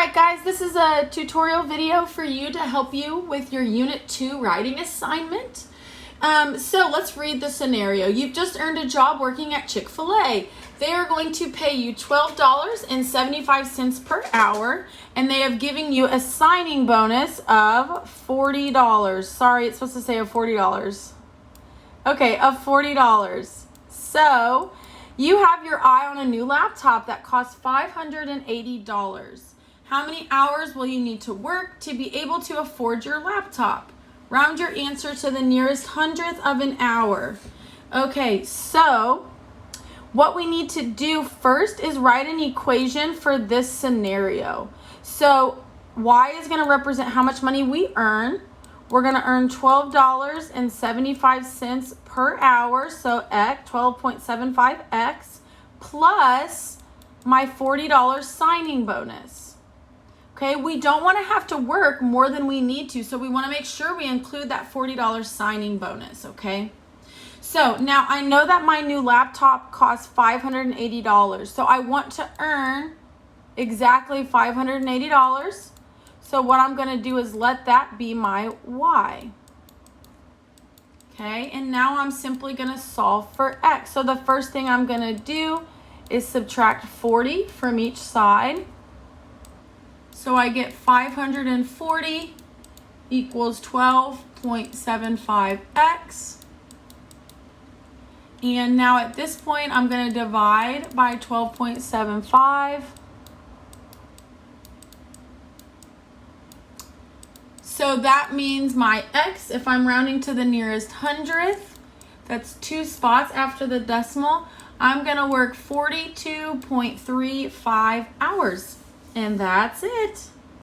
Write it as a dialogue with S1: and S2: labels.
S1: Alright guys, this is a tutorial video for you to help you with your Unit 2 writing assignment. So let's read the scenario. You've just earned a job working at Chick-fil-A. They are going to pay you $12.75 per hour, and they have given you a signing bonus of $40. Sorry, it's supposed to say of $40. Okay, of $40. So you have your eye on a new laptop that costs $580. How many hours will you need to work to be able to afford your laptop? Round your answer to the nearest hundredth of an hour. Okay, so what we need to do first is write an equation for this scenario. So y is going to represent how much money we earn. We're going to earn $12.75 per hour, so x, 12.75x, plus my $40 signing bonus. Okay, we don't want to have to work more than we need to, so we want to make sure we include that $40 signing bonus, okay? So now I know that my new laptop costs $580, so I want to earn exactly $580. So what I'm going to do is let that be my y. Okay, and now I'm simply going to solve for x. So the first thing I'm going to do is subtract 40 from each side. So I get 540 equals 12.75x. And now at this point, I'm going to divide by 12.75. So that means my x, if I'm rounding to the nearest hundredth, that's 2 spots after the decimal, I'm going to work 42.35 hours. And that's it.